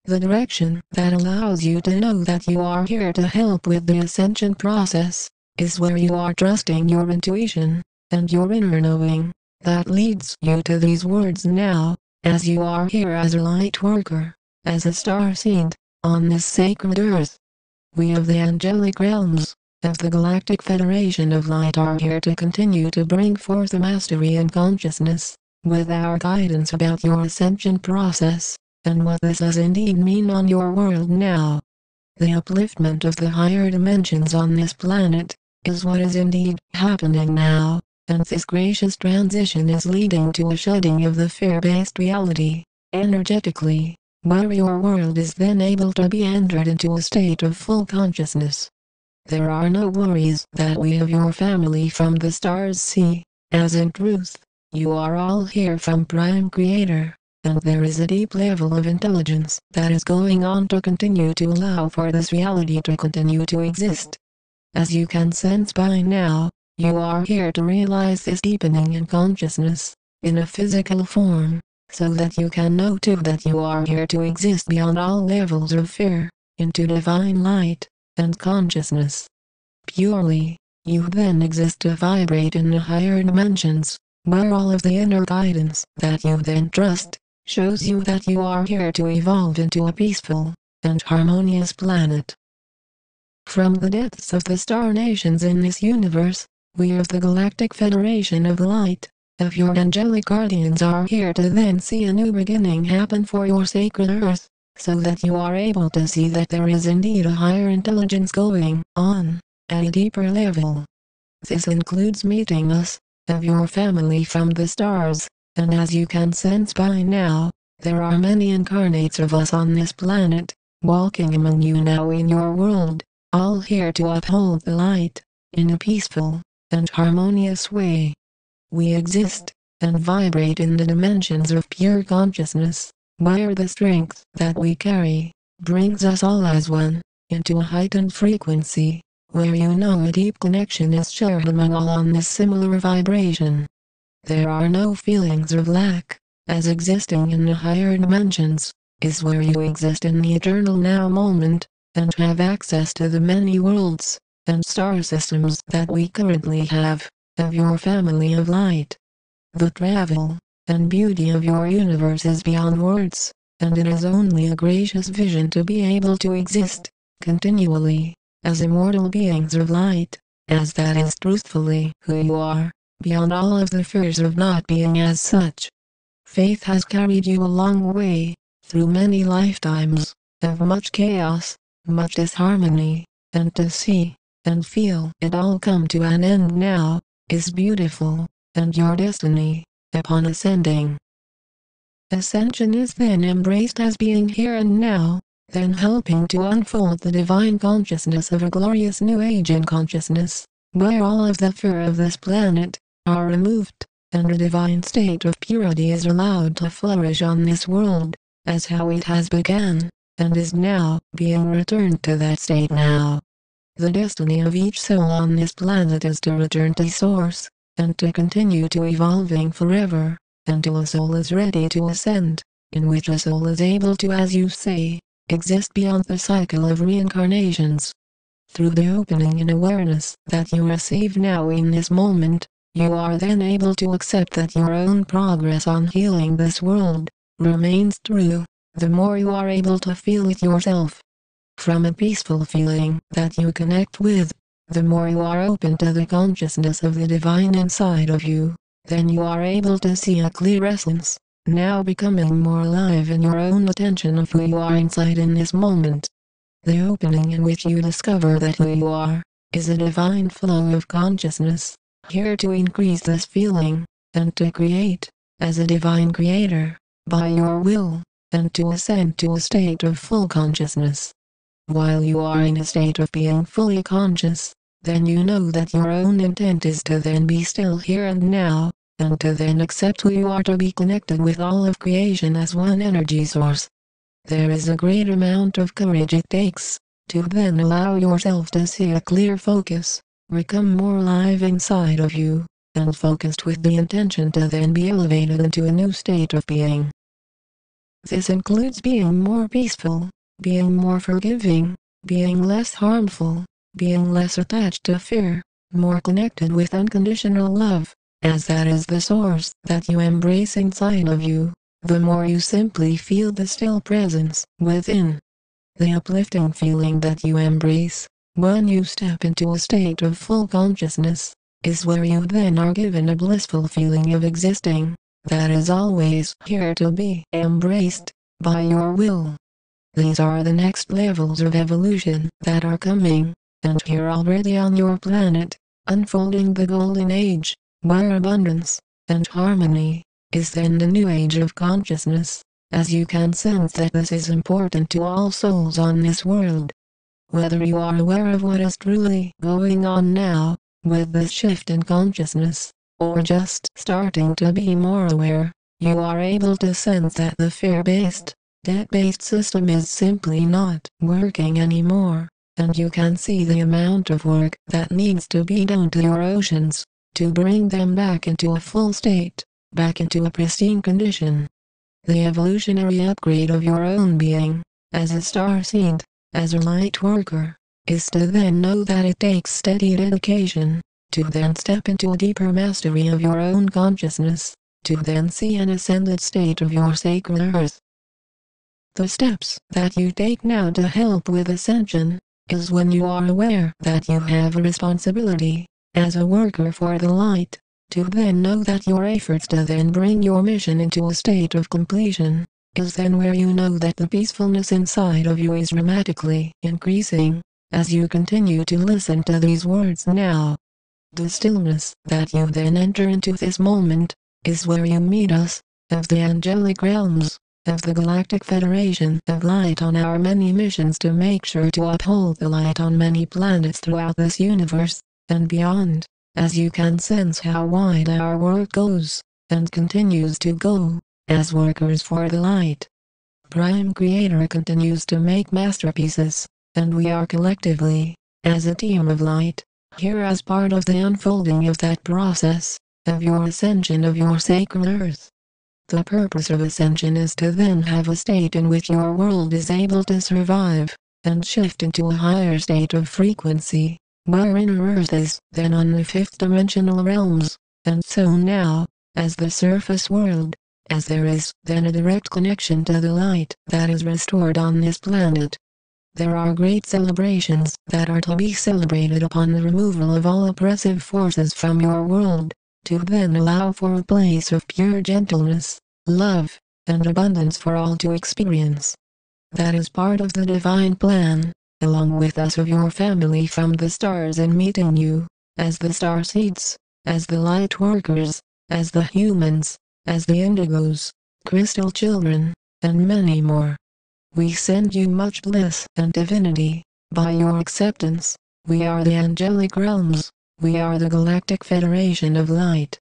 The direction that allows you to know that you are here to help with the ascension process is where you are trusting your intuition and your inner knowing that leads you to these words now, as you are here as a light worker, as a star seed, on this sacred earth. We of the angelic realms of the Galactic Federation of Light are here to continue to bring forth a mastery in consciousness, with our guidance about your ascension process, and what this does indeed mean on your world now. The upliftment of the higher dimensions on this planet is what is indeed happening now, and this gracious transition is leading to a shedding of the fear-based reality, energetically, where your world is then able to be entered into a state of full consciousness. There are no worries that we of your family from the stars see, as in truth, you are all here from Prime Creator, and there is a deep level of intelligence that is going on to continue to allow for this reality to continue to exist. As you can sense by now, you are here to realize this deepening in consciousness, in a physical form, so that you can know too that you are here to exist beyond all levels of fear, into divine light and consciousness. Purely, you then exist to vibrate in the higher dimensions, where all of the inner guidance that you then trust shows you that you are here to evolve into a peaceful and harmonious planet. From the depths of the star nations in this universe, we of the Galactic Federation of Light, of your angelic guardians are here to then see a new beginning happen for your sacred earth, so that you are able to see that there is indeed a higher intelligence going on, at a deeper level. This includes meeting us, of your family from the stars, and as you can sense by now, there are many incarnates of us on this planet, walking among you now in your world, all here to uphold the light, in a peaceful and harmonious way. We exist and vibrate in the dimensions of pure consciousness, where the strength that we carry brings us all as one, into a heightened frequency, where you know a deep connection is shared among all on this similar vibration. There are no feelings of lack, as existing in the higher dimensions is where you exist in the eternal now moment, and have access to the many worlds and star systems that we currently have, of your family of light. The travel and beauty of your universe is beyond words, and it is only a gracious vision to be able to exist, continually, as immortal beings of light, as that is truthfully who you are, beyond all of the fears of not being as such. Faith has carried you a long way, through many lifetimes, of much chaos, much disharmony, and to see and feel it all come to an end now, is beautiful, and your destiny, upon ascending. Ascension is then embraced as being here and now, then helping to unfold the divine consciousness of a glorious new age in consciousness, where all of the fear of this planet are removed, and a divine state of purity is allowed to flourish on this world, as how it has begun, and is now being returned to that state now. The destiny of each soul on this planet is to return to Source, and to continue to evolving forever, until a soul is ready to ascend, in which a soul is able to, as you say, exist beyond the cycle of reincarnations. Through the opening in awareness that you receive now in this moment, you are then able to accept that your own progress on healing this world remains true, the more you are able to feel it yourself. From a peaceful feeling that you connect with, the more you are open to the consciousness of the divine inside of you, then you are able to see a clear essence, now becoming more alive in your own attention of who you are inside in this moment. The opening in which you discover that who you are is a divine flow of consciousness, here to increase this feeling, and to create, as a divine creator, by your will, and to ascend to a state of full consciousness. While you are in a state of being fully conscious, then you know that your own intent is to then be still here and now, and to then accept who you are to be connected with all of creation as one energy source. There is a great amount of courage it takes, to then allow yourself to see a clear focus, become more alive inside of you, and focused with the intention to then be elevated into a new state of being. This includes being more peaceful, being more forgiving, being less harmful, being less attached to fear, more connected with unconditional love, as that is the source that you embrace inside of you, the more you simply feel the still presence within. The uplifting feeling that you embrace, when you step into a state of full consciousness, is where you then are given a blissful feeling of existing, that is always here to be embraced by your will. These are the next levels of evolution that are coming, and here already on your planet, unfolding the golden age, where abundance and harmony is then the new age of consciousness, as you can sense that this is important to all souls on this world. Whether you are aware of what is truly going on now, with this shift in consciousness, or just starting to be more aware, you are able to sense that the fear-based, debt-based system is simply not working anymore, and you can see the amount of work that needs to be done to your oceans, to bring them back into a full state, back into a pristine condition. The evolutionary upgrade of your own being, as a starseed, as a light worker, is to then know that it takes steady dedication, to then step into a deeper mastery of your own consciousness, to then see an ascended state of your sacred earth. The steps that you take now to help with ascension, is when you are aware that you have a responsibility, as a worker for the light, to then know that your efforts to then bring your mission into a state of completion, is then where you know that the peacefulness inside of you is dramatically increasing, as you continue to listen to these words now. The stillness that you then enter into this moment, is where you meet us, of the angelic realms, of the Galactic Federation of Light on our many missions to make sure to uphold the light on many planets throughout this universe, and beyond, as you can sense how wide our work goes, and continues to go, as workers for the light. Prime Creator continues to make masterpieces, and we are collectively, as a team of light, here as part of the unfolding of that process, of your ascension of your sacred earth. The purpose of ascension is to then have a state in which your world is able to survive, and shift into a higher state of frequency, where inner earth is then on the fifth dimensional realms, and so now, as the surface world, as there is then a direct connection to the light that is restored on this planet. There are great celebrations that are to be celebrated upon the removal of all oppressive forces from your world, to then allow for a place of pure gentleness, love, and abundance for all to experience. That is part of the divine plan, along with us of your family from the stars in meeting you, as the star seeds, as the light workers, as the humans, as the indigos, crystal children, and many more. We send you much bliss and divinity, by your acceptance. We are the angelic realms, we are the Galactic Federation of Light.